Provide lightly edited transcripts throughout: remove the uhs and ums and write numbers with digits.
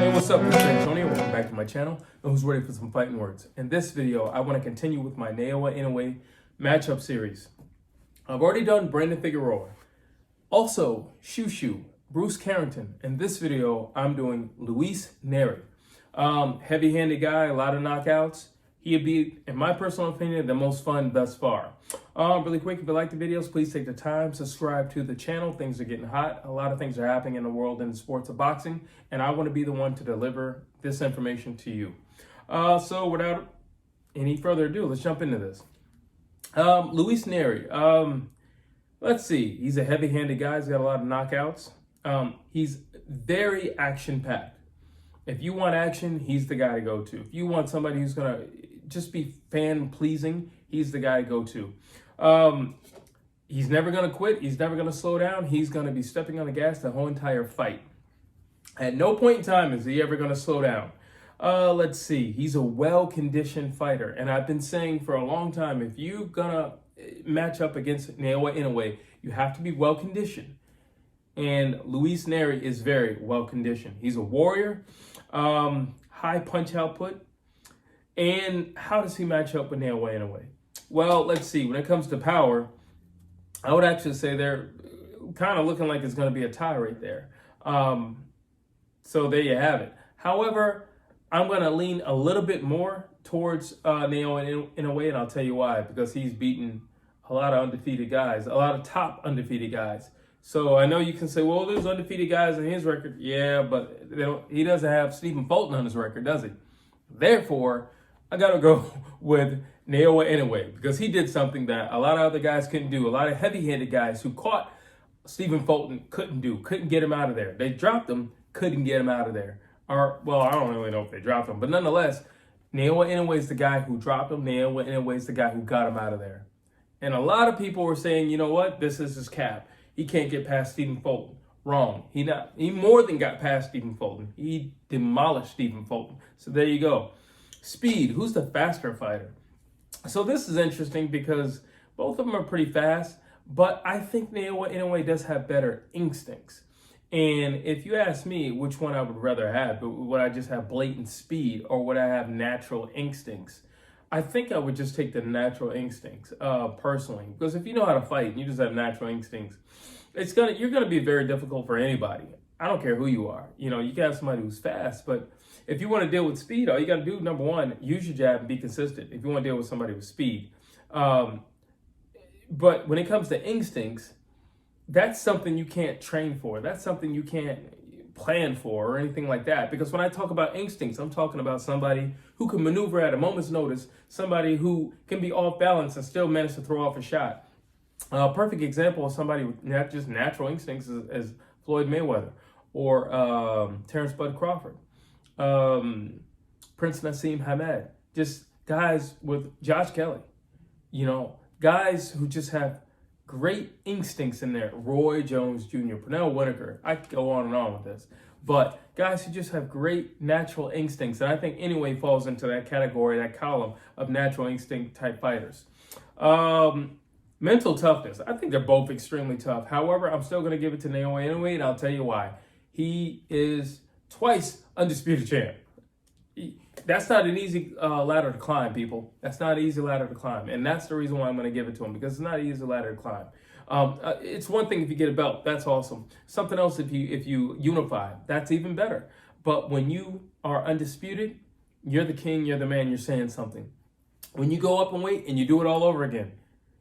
Hey, what's up? This is Antonio. Welcome back to my channel. And who's ready for some fighting words? In this video, I want to continue with my Naoya Inoue matchup series. I've already done Brandon Figueroa. Also, Shushu, Bruce Carrington. In this video, I'm doing Luis Nery. Heavy-handed guy, a lot of knockouts. He'd be, in my personal opinion, the most fun thus far. Really quick, if you like the videos, please take the time, subscribe to the channel. Things are getting hot. A lot of things are happening in the world in the sports of boxing, and I want to be the one to deliver this information to you. So without any further ado, let's jump into this. Luis Nery. Let's see. He's a heavy-handed guy. He's got a lot of knockouts. He's very action-packed. If you want action, he's the guy to go to. If you want somebody who's going to just be fan-pleasing, he's the guy to go to. He's never going to quit. He's never going to slow down. He's going to be stepping on the gas the whole entire fight. At no point in time is he ever going to slow down. Let's see. He's a well-conditioned fighter. And I've been saying for a long time, if you're going to match up against Naoya Inoue, you have to be well-conditioned. And Luis Nery is very well-conditioned. He's a warrior, high punch output. And how does he match up with Naoya Inoue? Well, let's see. When it comes to power, I would actually say they're kind of looking like it's going to be a tie right there. So there you have it. However, I'm going to lean a little bit more towards Naoya Inoue, and I'll tell you why. Because he's beaten a lot of undefeated guys, a lot of top undefeated guys. So I know you can say, well, there's undefeated guys in his record. Yeah, but he doesn't have Stephen Fulton on his record, does he? Therefore, I got to go with Naoya Inoue because he did something that a lot of other guys couldn't do. A lot of heavy-handed guys who caught Stephen Fulton couldn't do, couldn't get him out of there. They dropped him, couldn't get him out of there. Or, well, I don't really know if they dropped him, but nonetheless, Naoya Inoue is the guy who dropped him. Naoya Inoue is the guy who got him out of there. And a lot of people were saying, you know what, this is his cap. He can't get past Stephen Fulton. Wrong. He more than got past Stephen Fulton. He demolished Stephen Fulton. So there you go. Speed. Who's the faster fighter? So this is interesting because both of them are pretty fast, but I think Naoya Inoue does have better instincts. And if you ask me which one I would rather have, would I just have blatant speed or would I have natural instincts? I think I would just take the natural instincts personally, because if you know how to fight and you just have natural instincts, you're gonna be very difficult for anybody. I don't care who you are. You know, you can have somebody who's fast, but if you want to deal with speed, all you got to do, number one, use your jab and be consistent. If you want to deal with somebody with speed, but when it comes to instincts, that's something you can't train for. That's something you can't plan for or anything like that. Because when I talk about instincts, I'm talking about somebody who can maneuver at a moment's notice, somebody who can be off balance and still manage to throw off a shot. A perfect example of somebody with not just natural instincts is Floyd Mayweather or Terrence Bud Crawford, Prince Nassim Hamed, just guys with Josh Kelly, you know, guys who just have great instincts in there. Roy Jones Jr., Pernell Whitaker, I could go on and on with this, but guys who just have great natural instincts. And I think Inoue falls into that category, that column of natural instinct type fighters. Mental toughness. I think they're both extremely tough. However, I'm still going to give it to Naoya Inoue, and I'll tell you why. He is twice undisputed champ. That's not an easy ladder to climb, people. That's not an easy ladder to climb. And that's the reason why I'm going to give it to him, because it's not an easy ladder to climb. It's one thing if you get a belt. That's awesome. Something else if you unify. That's even better. But when you are undisputed, you're the king, you're the man, you're saying something. When you go up in weight and you do it all over again,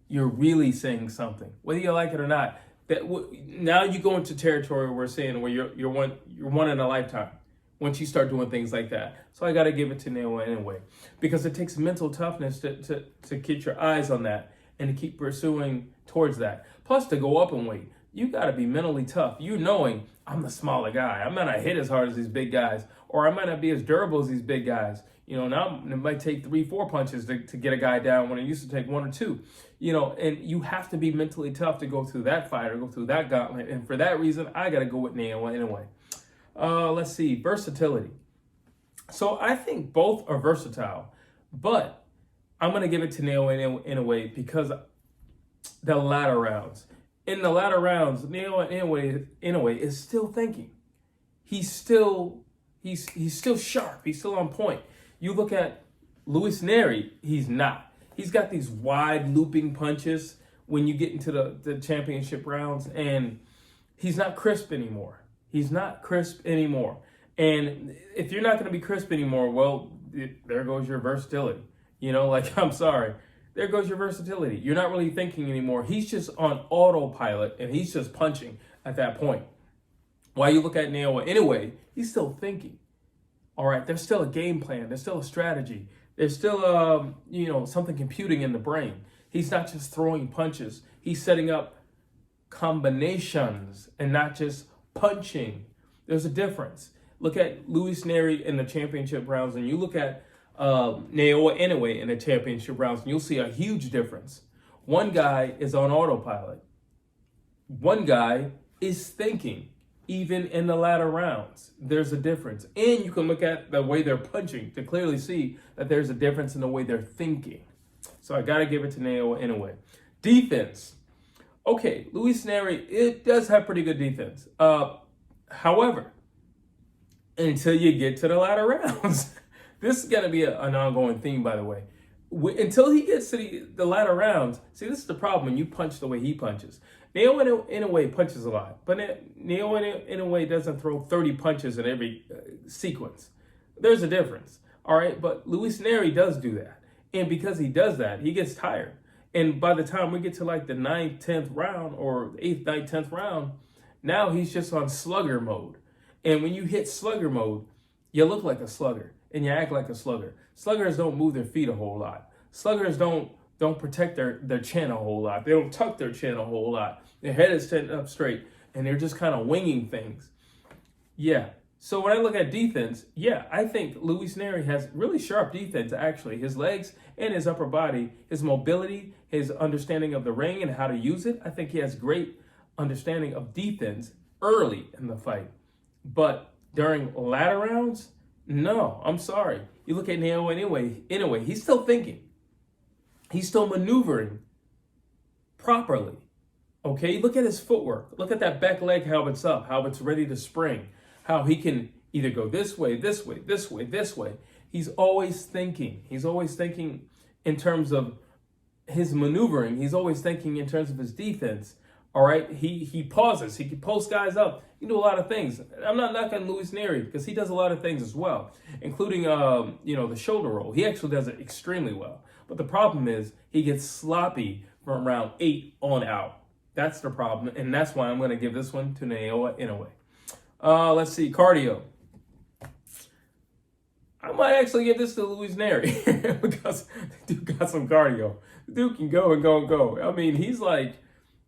you're really saying something, whether you like it or not. Now you go into territory where we're saying where you're one in a lifetime once you start doing things like that. So I got to give it to Naoya Inoue because it takes mental toughness to get your eyes on that and to keep pursuing towards that. Plus, to go up in weight, you got to be mentally tough. You knowing I'm the smaller guy. I might not hit as hard as these big guys, or I might not be as durable as these big guys. You know, now it might take 3-4 punches to get a guy down when it used to take 1 or 2. You know, and you have to be mentally tough to go through that fight or go through that gauntlet. And for that reason, I got to go with Naoya Inoue. Let's see, versatility. So I think both are versatile, but I'm going to give it to Naoya Inoue because the latter rounds. In the latter rounds, Naoya Inoue is still thinking. He's still He's still sharp. He's still on point. You look at Luis Nery, he's not. He's got these wide looping punches when you get into the championship rounds, and he's not crisp anymore. He's not crisp anymore. And if you're not going to be crisp anymore, well, there goes your versatility. You know, like, I'm sorry. There goes your versatility. You're not really thinking anymore. He's just on autopilot, and he's just punching at that point. While you look at Naoya Inoue, he's still thinking. All right, there's still a game plan. There's still a strategy. There's still, something computing in the brain. He's not just throwing punches. He's setting up combinations and not just punching. There's a difference. Look at Luis Nery in the championship rounds, and you look at Naoya Inoue in the championship rounds, and you'll see a huge difference. One guy is on autopilot. One guy is thinking. Even in the latter rounds, there's a difference. And you can look at the way they're punching to clearly see that there's a difference in the way they're thinking. So I got to give it to Naoya Inoue. Defense. Okay, Luis Nery, it does have pretty good defense. However, until you get to the latter rounds, this is going to be an ongoing theme, by the way. Until he gets to the latter rounds, see, this is the problem when you punch the way he punches. Naoya Inoue punches a lot, but Naoya Inoue doesn't throw 30 punches in every sequence. There's a difference, all right? But Luis Nery does do that. And because he does that, he gets tired. And by the time we get to like the 9th, 10th round, or 8th, 9th, 10th round, now he's just on slugger mode. And when you hit slugger mode, you look like a slugger and you act like a slugger. Sluggers don't move their feet a whole lot. Sluggers don't protect their chin a whole lot. They don't tuck their chin a whole lot. Their head is sitting up straight, and they're just kind of winging things. Yeah. So when I look at defense, yeah, I think Luis Nery has really sharp defense, actually. His legs and his upper body, his mobility, his understanding of the ring and how to use it, I think he has great understanding of defense early in the fight. But during latter rounds, no, I'm sorry. You look at Naoya Inoue, he's still thinking. He's still maneuvering properly. Okay, look at his footwork. Look at that back leg, how it's up, how it's ready to spring, how he can either go this way, this way, this way, this way. He's always thinking. He's always thinking in terms of his maneuvering. He's always thinking in terms of his defense. All right, he pauses. He can post guys up. He can do a lot of things. I'm not knocking Luis Nery because he does a lot of things as well, including the shoulder roll. He actually does it extremely well. But the problem is he gets sloppy from round 8 on out. That's the problem, and that's why I'm going to give this one to Naoya Inoue. Let's see, cardio. I might actually give this to Luis Nery because the dude got some cardio. The dude can go and go and go. I mean, he's like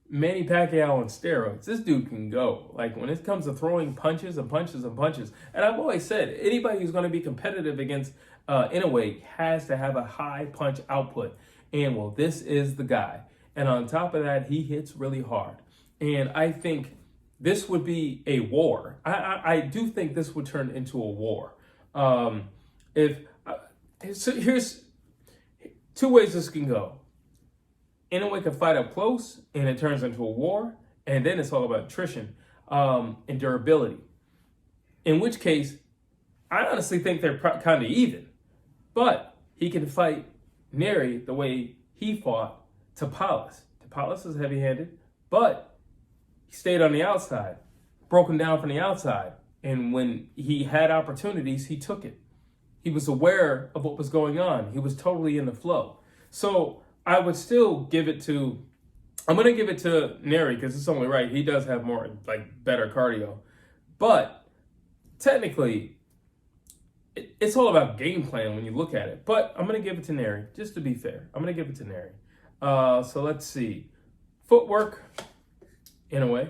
Manny Pacquiao on steroids. This dude can go. Like, when it comes to throwing punches and punches and punches, and I've always said, anybody who's going to be competitive against Inoue has to have a high punch output. And, well, this is the guy. And on top of that, he hits really hard. And I think this would be a war. I do think this would turn into a war. So here's 2 ways this can go. Inoue can fight up close, and it turns into a war. And then it's all about attrition and durability. In which case, I honestly think they're kind of even. But he can fight Nery the way he fought Tapales. Tapales is heavy-handed, but he stayed on the outside, broken down from the outside. And when he had opportunities, he took it. He was aware of what was going on. He was totally in the flow. So I would still give it to, I'm going to give it to Nery because it's only right. He does have more, better cardio. But technically, it's all about game plan when you look at it. But I'm going to give it to Nery, just to be fair. I'm going to give it to Nery. So let's see. Footwork, Inoue.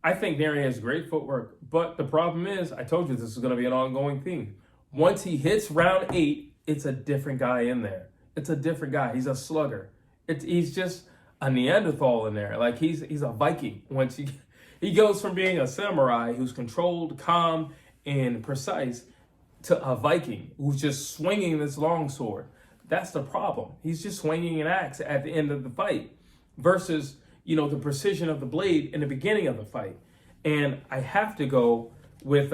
I think Nery has great footwork. But the problem is, I told you this is going to be an ongoing theme. Once he hits round 8, it's a different guy in there. It's a different guy. He's a slugger. He's just a Neanderthal in there. Like, he's a Viking. Once he goes from being a samurai who's controlled, calm, and precise to a Viking who's just swinging this long sword. That's the problem. He's just swinging an axe at the end of the fight versus, the precision of the blade in the beginning of the fight. And I have to go with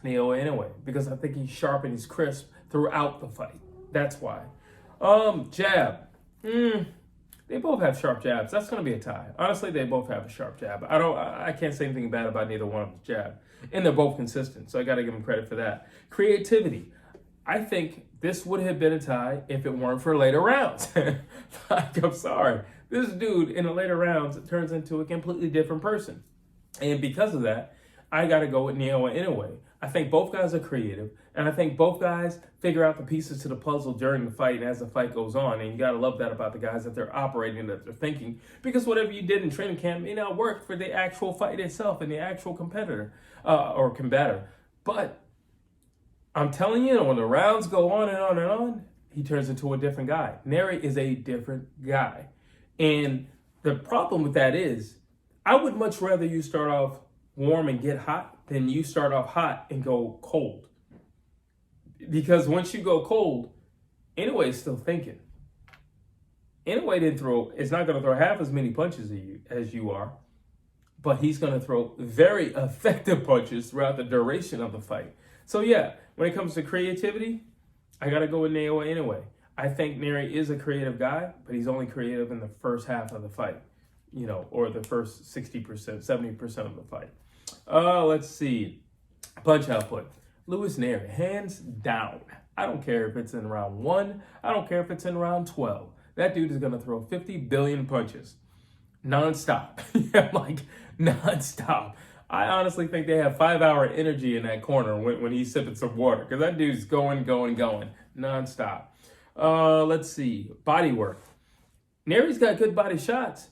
Naoya Inoue, because I think he's sharp and he's crisp throughout the fight. That's why. Jab. They both have sharp jabs. That's going to be a tie. Honestly, they both have a sharp jab. I can't say anything bad about neither one of them jab. And they're both consistent, so I got to give them credit for that. Creativity. I think this would have been a tie if it weren't for later rounds. Like, I'm sorry. This dude in the later rounds turns into a completely different person. And because of that, I got to go with Naoya Inoue. I think both guys are creative, and I think both guys figure out the pieces to the puzzle during the fight and as the fight goes on. And you got to love that about the guys, that they're operating, that they're thinking, because whatever you did in training camp may not work for the actual fight itself and the actual competitor or combator. But I'm telling you, when the rounds go on and on and on, he turns into a different guy. Nery is a different guy. And the problem with that is, I would much rather you start off warm and get hot than you start off hot and go cold. Because once you go cold, Inoue is still thinking. Inoue is not going to throw half as many punches as you are, but he's going to throw very effective punches throughout the duration of the fight. So yeah, when it comes to creativity, I got to go with Naoya Inoue. I think Nery is a creative guy, but he's only creative in the first half of the fight, or the first 60%, 70% of the fight. Let's see. Punch output. Luis Nery, hands down. I don't care if it's in round 1. I don't care if it's in round 12. That dude is going to throw 50 billion punches. Non-stop. Like, non-stop. I honestly think they have 5-hour energy in that corner when he's sipping some water. Because that dude's going, non-stop. Let's see. Body work. Nery's got good body shots.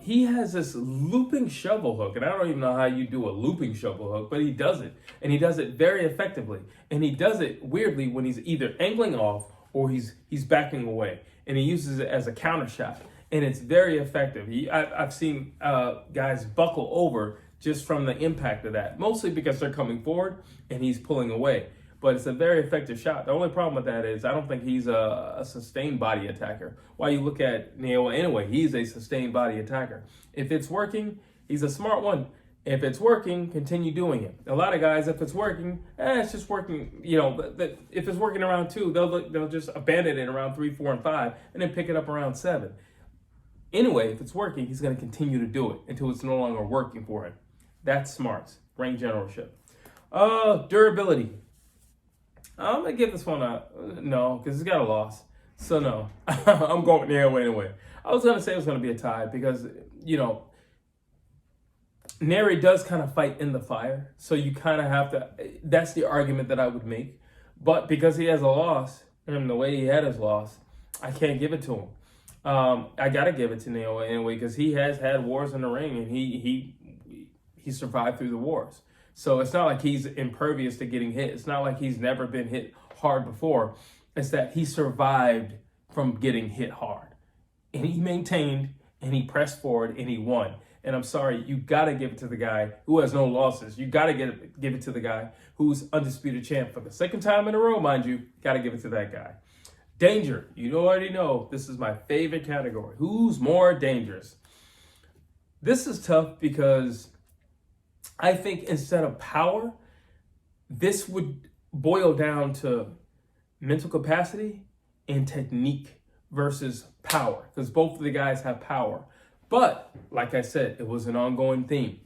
He has this looping shovel hook, and I don't even know how you do a looping shovel hook, but he does it, and he does it very effectively, and he does it weirdly when he's either angling off or he's backing away, and he uses it as a counter shot, and it's very effective. I've seen guys buckle over just from the impact of that, mostly because they're coming forward and he's pulling away. But it's a very effective shot. The only problem with that is I don't think he's a sustained body attacker. While you look at Naoya Inoue, he's a sustained body attacker. If it's working, he's a smart one. If it's working, continue doing it. A lot of guys, if it's working, it's just working. If it's working around 2, they'll just abandon it around 3, 4, and 5, and then pick it up around 7. Anyway, if it's working, he's going to continue to do it until it's no longer working for him. That's smarts. Ring generalship. Durability. I'm going to give this one a no, because it's got a loss. So no, I'm going with Naoya Inoue. I was going to say it was going to be a tie because, Nery does kind of fight in the fire. So you kind of have to, that's the argument that I would make. But because he has a loss, and the way he had his loss, I can't give it to him. I got to give it to Naoya Inoue because he has had wars in the ring, and he survived through the wars. So it's not like he's impervious to getting hit. It's not like he's never been hit hard before. It's that he survived from getting hit hard. And he maintained, and he pressed forward, and he won. And I'm sorry, you got to give it to the guy who has no losses. You got to give it to the guy who's undisputed champ for the second time in a row, mind you. Got to give it to that guy. Danger. You already know this is my favorite category. Who's more dangerous? This is tough because I think instead of power, this would boil down to mental capacity and technique versus power, because both of the guys have power. But like I said, it was an ongoing theme.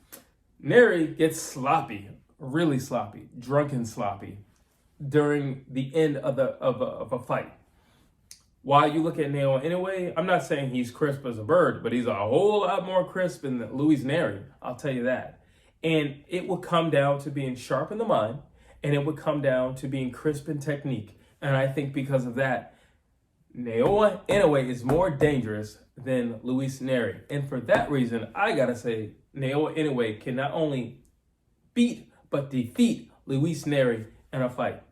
Nery gets sloppy, really sloppy, drunken sloppy during the end of a fight. While you look at Naoya Inoue, I'm not saying he's crisp as a bird, but he's a whole lot more crisp than Luis Nery. I'll tell you that. And it will come down to being sharp in the mind, and it would come down to being crisp in technique. And I think because of that, Naoya Inoue is more dangerous than Luis Nery. And for that reason, I gotta say Naoya Inoue can not only beat, but defeat Luis Nery in a fight.